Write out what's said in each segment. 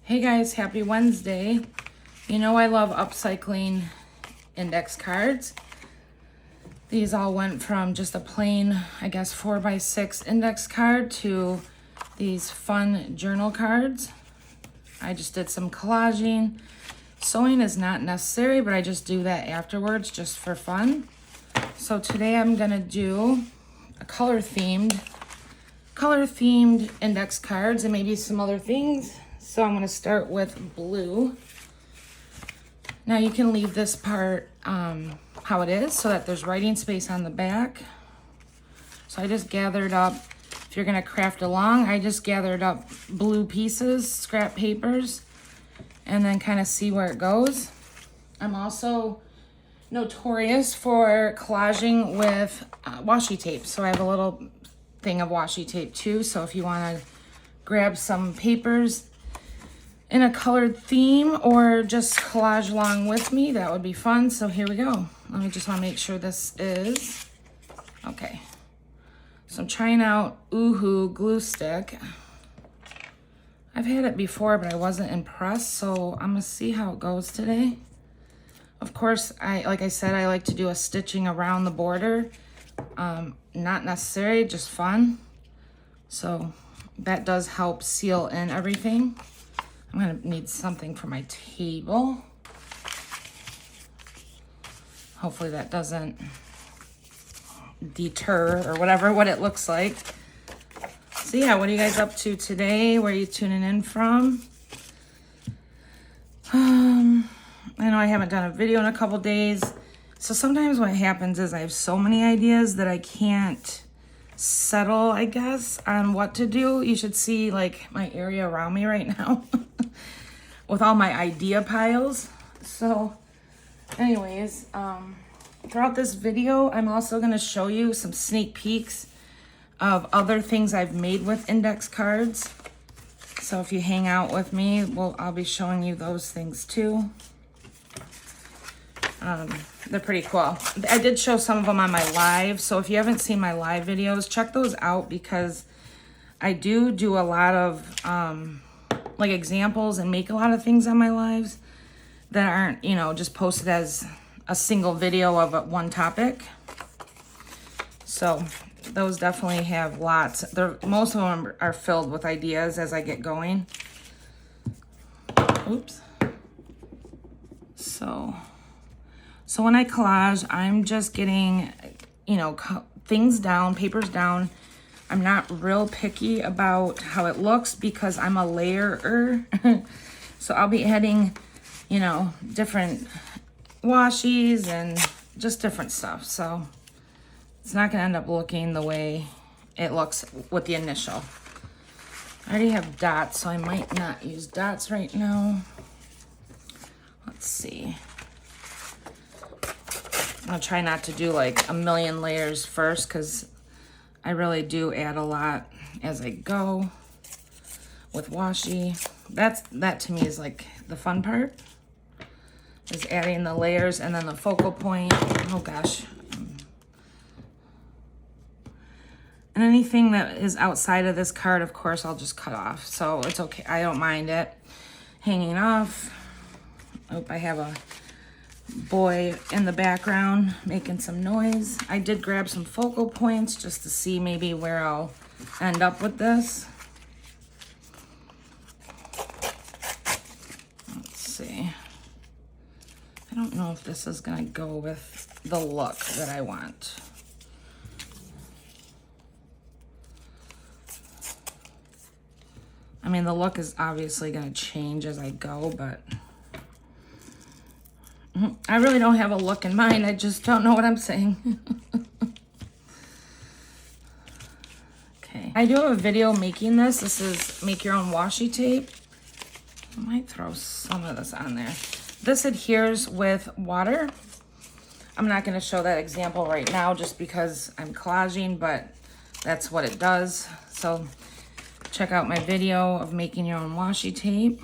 Hey guys, happy Wednesday. You know I love upcycling index cards. These all went from just a plain, I guess, 4x6 index card to these fun journal cards. I just did some collaging. Sewing is not necessary, but I just do that afterwards just for fun. So today I'm gonna do a color themed index cards and maybe some other things. So I'm gonna start with blue. Now you can leave this part how it is so that there's writing space on the back. So I just gathered up, if you're gonna craft along, I just gathered up blue pieces, scrap papers, and then kind of see where it goes. I'm also notorious for collaging with washi tape. So I have a little thing of washi tape too. So if you wanna grab some papers in a colored theme or just collage along with me, that would be fun. So here we go. Let me just want to make sure this is okay. So I'm trying out Oohoo glue stick. I've had it before, but I wasn't impressed, so I'm gonna see how it goes today. Of course, like I said, I like to do a stitching around the border. Not necessary, just fun. So that does help seal in everything. I'm gonna need something for my table. Hopefully that doesn't deter or whatever, what it looks like. So yeah, what are you guys up to today? Where are you tuning in from? I know I haven't done a video in a couple days. So sometimes what happens is I have so many ideas that I can't settle, I guess, on what to do. You should see like my area around me right now with all my idea piles. So anyways, throughout this video, I'm also going to show you some sneak peeks of other things I've made with index cards. So if you hang out with me, I'll be showing you those things too. They're pretty cool. I did show some of them on my live, so if you haven't seen my live videos, check those out because I do a lot of like examples and make a lot of things on my lives that aren't, you know, just posted as a single video of one topic. So those definitely have lots. Most of them are filled with ideas as I get going. Oops. So when I collage, I'm just getting, you know, things down, papers down. I'm not real picky about how it looks because I'm a layerer. So I'll be adding, you know, different washies and just different stuff. So it's not gonna end up looking the way it looks with the initial. I already have dots, so I might not use dots right now. Let's see. I'm gonna try not to do like a million layers first because I really do add a lot as I go with washi. That to me is like the fun part, is adding the layers and then the focal point. Oh gosh. And anything that is outside of this card, of course, I'll just cut off. So it's okay, I don't mind it hanging off. Oh, I have a boy in the background making some noise. I did grab some focal points just to see maybe where I'll end up with this. Let's see. I don't know if this is gonna go with the look that I want. I mean, the look is obviously gonna change as I go, but I really don't have a look in mind. I just don't know what I'm saying. Okay. I do have a video making this. This is make your own washi tape. I might throw some of this on there. This adheres with water. I'm not going to show that example right now just because I'm collaging, but that's what it does. So check out my video of making your own washi tape.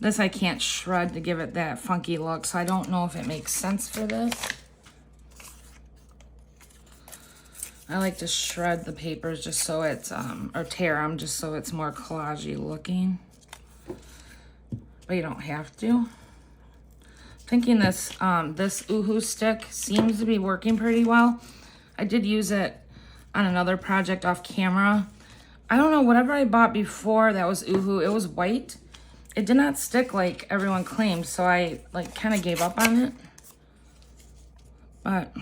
This I can't shred to give it that funky look, so I don't know if it makes sense for this. I like to shred the papers just so it's, or tear them just so it's more collagey looking. but you don't have to. Thinking this this Oohoo stick seems to be working pretty well. I did use it on another project off camera. I don't know, whatever I bought before that was Oohoo, it was white. It did not stick like everyone claimed, so I like kind of gave up on it. But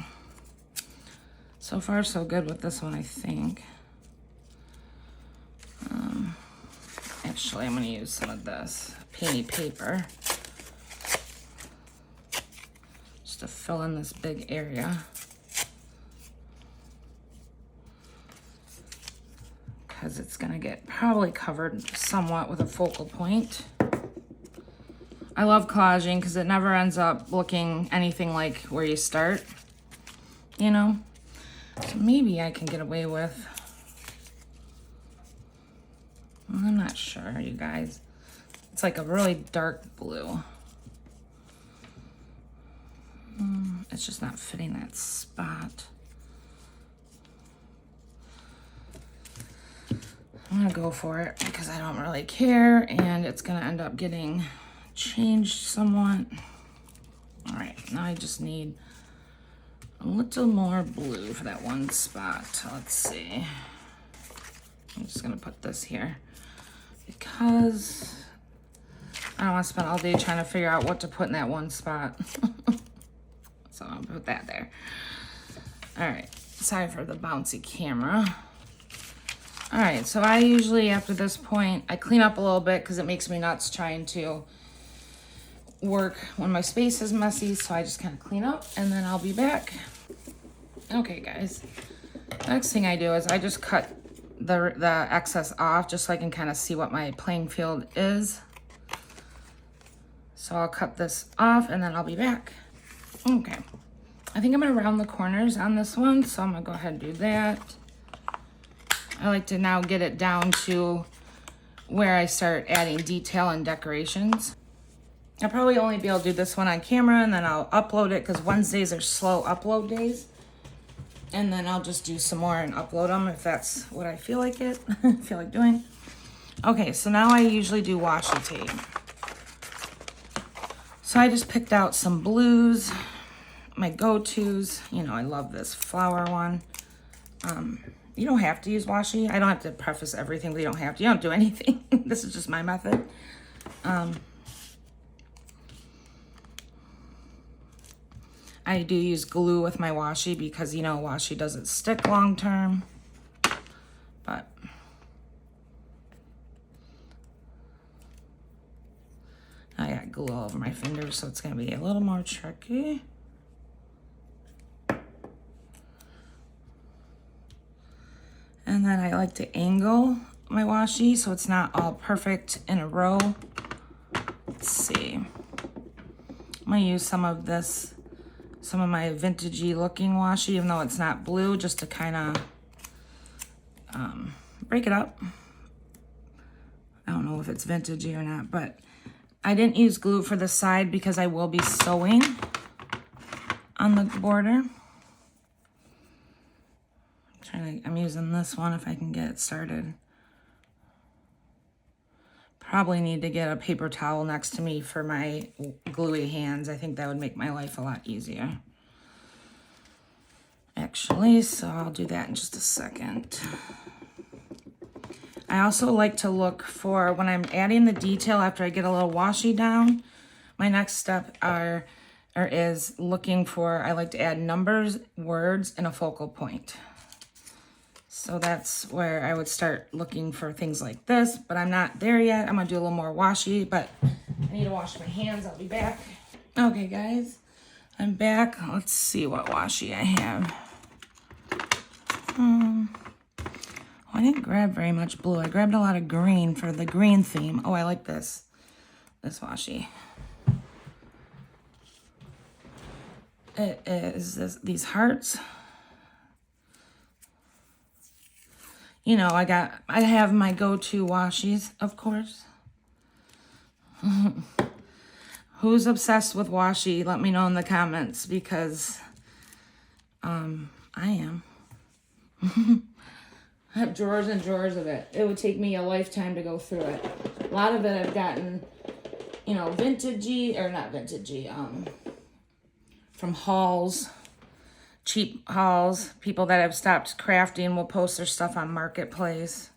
so far so good with this one, I think. Actually, I'm gonna use some of this painty paper just to fill in this big area. Because it's gonna get probably covered somewhat with a focal point. I love collaging because it never ends up looking anything like where you start, you know? So maybe I can get away with, I'm not sure, you guys. It's like a really dark blue. It's just not fitting that spot. I'm gonna go for it because I don't really care, and it's gonna end up getting changed somewhat. All right, now I just need a little more blue for that one spot. Let's see. I'm just gonna put this here because I don't want to spend all day trying to figure out what to put in that one spot. So I'll put that there. All right, sorry for the bouncy camera. All right, so I usually, after this point, I clean up a little bit because it makes me nuts trying to work when my space is messy, so I just kind of clean up and then I'll be back. Okay, guys. Next thing I do is I just cut the excess off just so I can kind of see what my playing field is. So I'll cut this off and then I'll be back. Okay. I think I'm gonna round the corners on this one, so I'm gonna go ahead and do that. I like to now get it down to where I start adding detail and decorations. I'll probably only be able to do this one on camera, and then I'll upload it because Wednesdays are slow upload days. And then I'll just do some more and upload them if that's what I feel like doing. Okay, so now I usually do washi tape. So I just picked out some blues, my go-tos. You know, I love this flower one. You don't have to use washi. I don't have to preface everything, but you don't have to. You don't do anything. This is just my method. I do use glue with my washi because, you know, washi doesn't stick long term. But I got glue all over my fingers, so it's going to be a little more tricky. And then I like to angle my washi so it's not all perfect in a row. Let's see. I'm going to use some of this, some of my vintagey looking washi, even though it's not blue, just to kind of break it up. I don't know if it's vintagey or not, but I didn't use glue for the side because I will be sewing on the border. I'm using this one if I can get it started. Probably need to get a paper towel next to me for my gluey hands. I think that would make my life a lot easier. Actually, so I'll do that in just a second. I also like to look for, when I'm adding the detail after I get a little washi down, my next step is looking for, I like to add numbers, words, and a focal point. So that's where I would start looking for things like this, but I'm not there yet. I'm gonna do a little more washi, but I need to wash my hands. I'll be back. Okay, guys, I'm back. Let's see what washi I have. I didn't grab very much blue. I grabbed a lot of green for the green theme. Oh, I like this washi. It is these hearts. You know, I have my go-to washis, of course. Who's obsessed with washi? Let me know in the comments, because I am. I have drawers and drawers of it. It would take me a lifetime to go through it. A lot of it I've gotten, you know, vintagey, or not vintagey, from hauls, cheap hauls. People that have stopped crafting will post their stuff on Marketplace.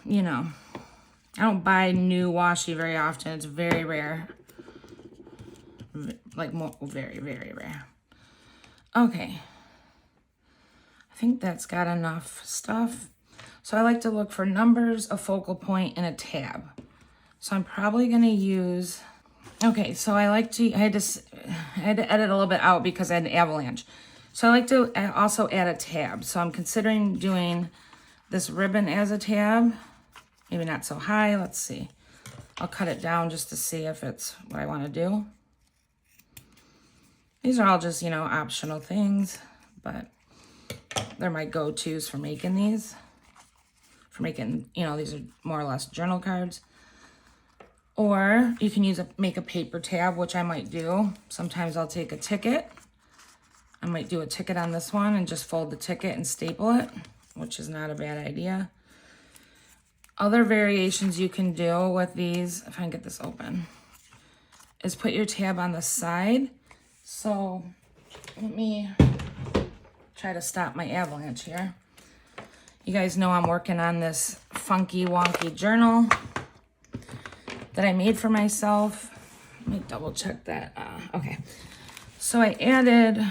You know, I don't buy new washi very often. It's very rare. Like, very, very rare. Okay. I think that's got enough stuff. So I like to look for numbers, a focal point, and a tab. So I'm probably going to use... Okay, so I had to edit a little bit out because I had an avalanche. So I like to also add a tab. So I'm considering doing this ribbon as a tab. Maybe not so high. Let's see. I'll cut it down just to see if it's what I want to do. These are all just, you know, optional things, but they're my go-tos for making these. For making, you know, these are more or less journal cards. Or you can make a paper tab, which I might do. Sometimes I'll take a ticket. I might do a ticket on this one and just fold the ticket and staple it, which is not a bad idea. Other variations you can do with these, if I can get this open, is put your tab on the side. So let me try to stop my avalanche here. You guys know I'm working on this funky wonky journal that I made for myself. Let me double check that. Okay. So I added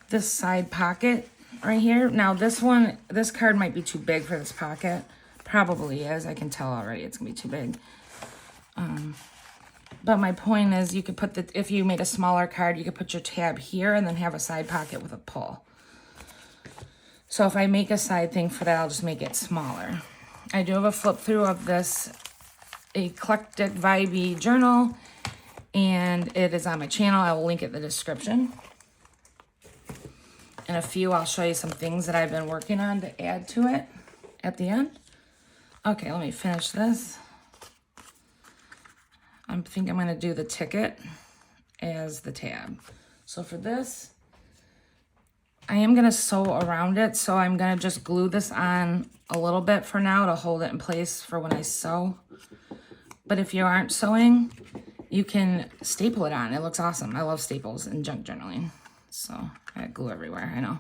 this side pocket right here. Now this card might be too big for this pocket. Probably is. I can tell already it's gonna be too big. But my point is, you could put if you made a smaller card, you could put your tab here and then have a side pocket with a pull. So if I make a side thing for that, I'll just make it smaller. I do have a flip through of this eclectic vibey journal, and it is on my channel. I will link it in the description. In a few, I'll show you some things that I've been working on to add to it at the end. Okay, let me finish this. I think I'm going to do the ticket as the tab. So for this, I am going to sew around it. So I'm going to just glue this on a little bit for now to hold it in place for when I sew. But if you aren't sewing, you can staple it on. It looks awesome. I love staples in junk journaling. So I got glue everywhere, I know.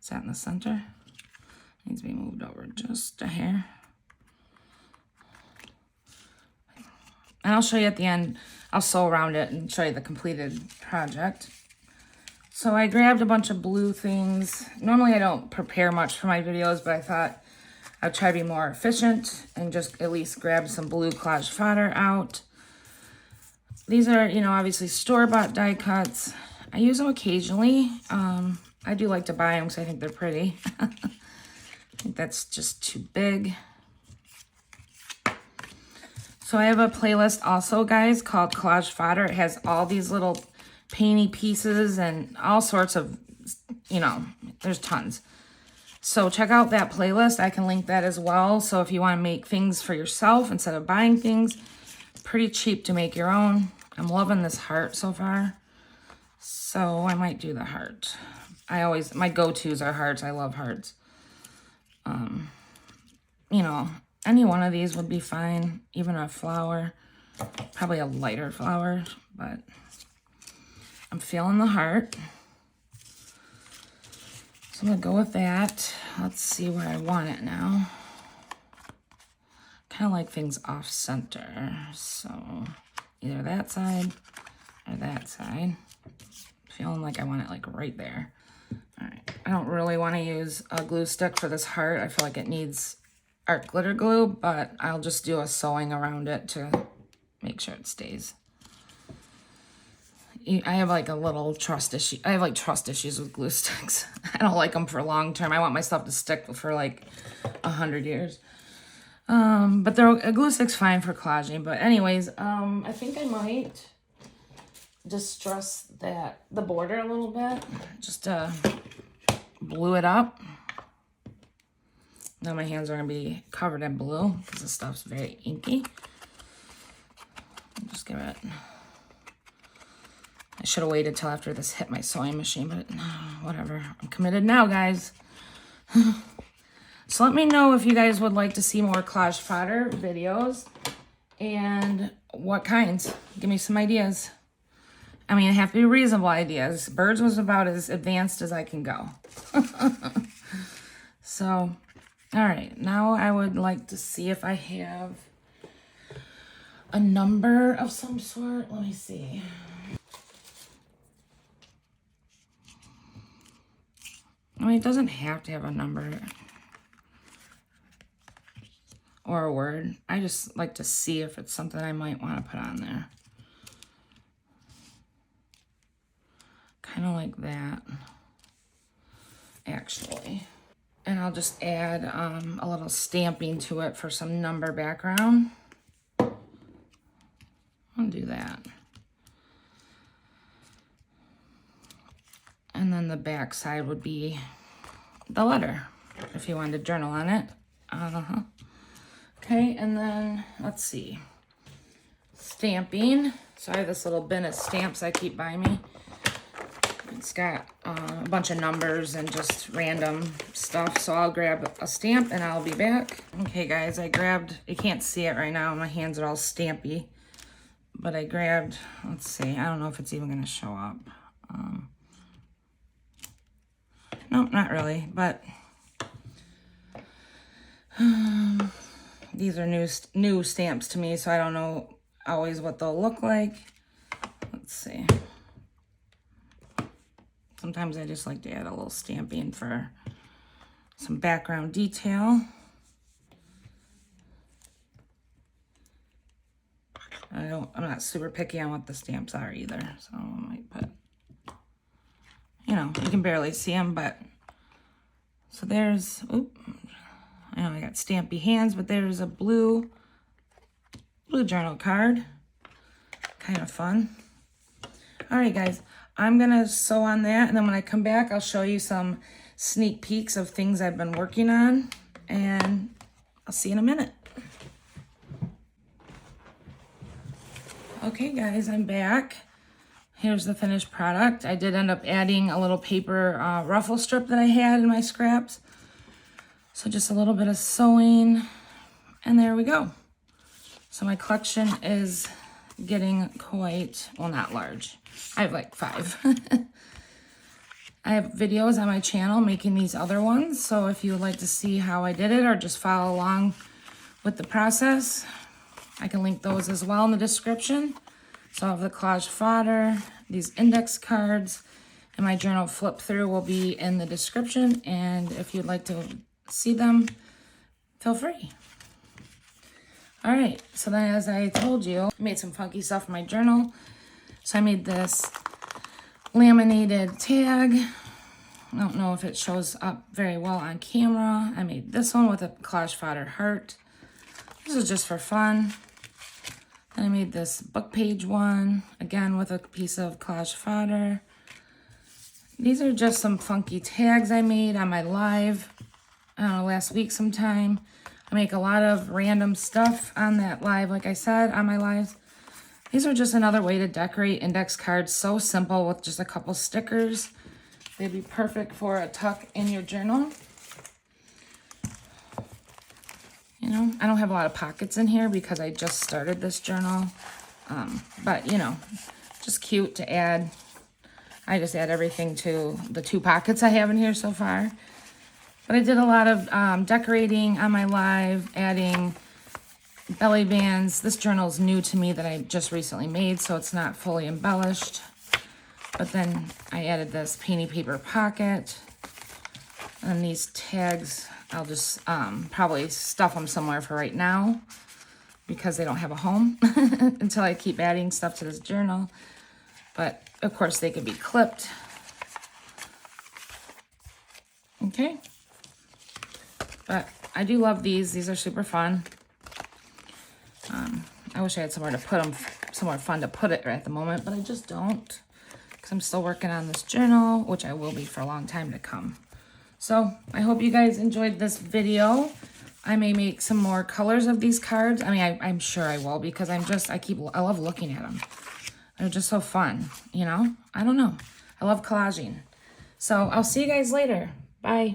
Is that in the center? Needs to be moved over just a hair. And I'll show you at the end. I'll sew around it and show you the completed project. So I grabbed a bunch of blue things. Normally I don't prepare much for my videos, but I thought I'd try to be more efficient and just at least grab some blue Collage Fodder out. These are, you know, obviously store-bought die cuts. I use them occasionally. I do like to buy them because I think they're pretty. I think that's just too big. So I have a playlist also, guys, called Collage Fodder. It has all these little painty pieces and all sorts of, you know, there's tons. So check out that playlist. I can link that as well. So if you want to make things for yourself instead of buying things, pretty cheap to make your own. I'm loving this heart so far. So I might do the heart. My go-tos are hearts. I love hearts. You know, any one of these would be fine. Even a flower. Probably a lighter flower, but I'm feeling the heart. So I'm going to go with that. Let's see where I want it now. Kind of like things off center. So either that side or that side. Feeling like I want it like right there. All right. I don't really want to use a glue stick for this heart. I feel like it needs art glitter glue, but I'll just do a sewing around it to make sure it stays. I have like a little trust issue. I have like trust issues with glue sticks. I don't like them for long term. I want my stuff to stick for like 100 years. But a glue stick's fine for collaging. But anyways, I think I might distress the border a little bit. Just blue it up. Now my hands are gonna be covered in blue because this stuff's very inky. Just give it. I should have waited till after this hit my sewing machine, but no, whatever. I'm committed now, guys. So let me know if you guys would like to see more Collage Fodder videos and what kinds. Give me some ideas. I mean, it have to be reasonable ideas. Birds was about as advanced as I can go. So, all right. Now I would like to see if I have a number of some sort. Let me see. I mean, it doesn't have to have a number or a word. I just like to see if it's something I might want to put on there. Kind of like that, actually. And I'll just add a little stamping to it for some number background. I'll do that. And then the back side would be the letter, if you wanted to journal on it. Okay, and then, let's see. Stamping. So I have this little bin of stamps I keep by me. It's got a bunch of numbers and just random stuff. So I'll grab a stamp and I'll be back. Okay, guys, I grabbed, you can't see it right now. My hands are all stampy. But I grabbed, let's see, I don't know if it's even going to show up. Nope, not really, but these are new stamps to me, so I don't know always what they'll look like. Let's see. Sometimes I just like to add a little stamping for some background detail. I'm not super picky on what the stamps are either, so I might put, you know, you can barely see them, but, so there's, oop, I know I got stampy hands, but there's a blue journal card, kind of fun. All right, guys, I'm gonna sew on that, and then when I come back, I'll show you some sneak peeks of things I've been working on, and I'll see you in a minute. Okay, guys, I'm back. Here's the finished product. I did end up adding a little paper ruffle strip that I had in my scraps. So just a little bit of sewing, and there we go. So my collection is getting quite, well, not large. I have like 5. I have videos on my channel making these other ones. So if you would like to see how I did it or just follow along with the process, I can link those as well in the description. So I have the Collage Fodder, these index cards, and my journal flip through will be in the description. And if you'd like to see them, feel free. All right, so then as I told you, I made some funky stuff for my journal. So I made this laminated tag. I don't know if it shows up very well on camera. I made this one with a Collage Fodder heart. This is just for fun. Then I made this book page one, again with a piece of Collage Fodder. These are just some funky tags I made on my live, I don't know, last week sometime. I make a lot of random stuff on that live, like I said, on my lives. These are just another way to decorate index cards. So simple with just a couple stickers. They'd be perfect for a tuck in your journal. You know, I don't have a lot of pockets in here because I just started this journal. But, you know, just cute to add. I just add everything to the 2 pockets I have in here so far. But I did a lot of decorating on my live, adding belly bands. This journal is new to me that I just recently made, so it's not fully embellished. But then I added this painty paper pocket. And these tags, I'll just probably stuff them somewhere for right now because they don't have a home until I keep adding stuff to this journal. But of course they could be clipped. Okay. But I do love these. These are super fun. I wish I had somewhere to put them, somewhere fun to put it right at the moment, but I just don't because I'm still working on this journal, which I will be for a long time to come. So I hope you guys enjoyed this video. I may make some more colors of these cards. I mean, I'm sure I will because I love looking at them. They're just so fun, you know? I don't know. I love collaging. So I'll see you guys later. Bye.